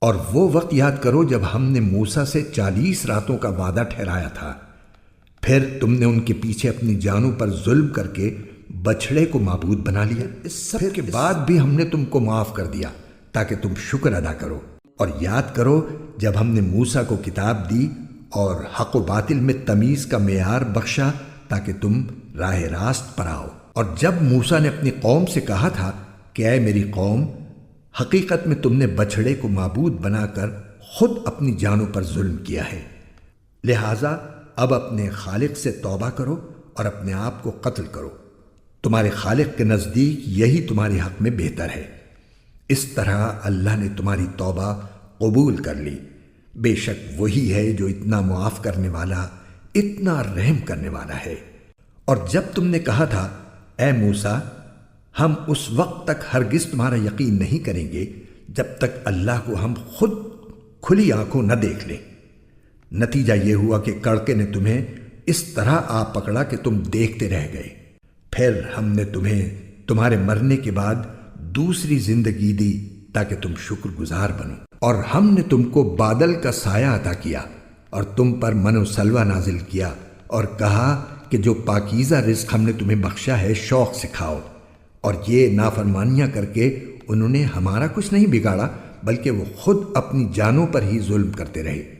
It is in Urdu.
اور وہ وقت یاد کرو جب ہم نے موسیٰ سے 40 راتوں کا وعدہ ٹھہرایا تھا، پھر تم نے ان کے پیچھے اپنی جانوں پر ظلم کر کے بچھڑے کو معبود بنا لیا۔ اس سب کے بعد بھی ہم نے تم کو معاف کر دیا تاکہ تم شکر ادا کرو۔ اور یاد کرو جب ہم نے موسیٰ کو کتاب دی اور حق و باطل میں تمیز کا معیار بخشا تاکہ تم راہ راست پر آؤ۔ اور جب موسیٰ نے اپنی قوم سے کہا تھا کہ اے میری قوم، حقیقت میں تم نے بچھڑے کو معبود بنا کر خود اپنی جانوں پر ظلم کیا ہے، لہٰذا اب اپنے خالق سے توبہ کرو اور اپنے آپ کو قتل کرو، تمہارے خالق کے نزدیک یہی تمہارے حق میں بہتر ہے۔ اس طرح اللہ نے تمہاری توبہ قبول کر لی، بے شک وہی ہے جو اتنا معاف کرنے والا، اتنا رحم کرنے والا ہے۔ اور جب تم نے کہا تھا اے موسیٰ، ہم اس وقت تک ہرگز تمہارا یقین نہیں کریں گے جب تک اللہ کو ہم خود کھلی آنکھوں نہ دیکھ لیں، نتیجہ یہ ہوا کہ کڑکے نے تمہیں اس طرح آ پکڑا کہ تم دیکھتے رہ گئے۔ پھر ہم نے تمہیں تمہارے مرنے کے بعد دوسری زندگی دی تاکہ تم شکر گزار بنو، اور ہم نے تم کو بادل کا سایہ عطا کیا اور تم پر من و سلوہ نازل کیا، اور کہا کہ جو پاکیزہ رزق ہم نے تمہیں بخشا ہے شوق سے کھاؤ۔ اور یہ نافرمانیاں کر کے انہوں نے ہمارا کچھ نہیں بگاڑا، بلکہ وہ خود اپنی جانوں پر ہی ظلم کرتے رہے۔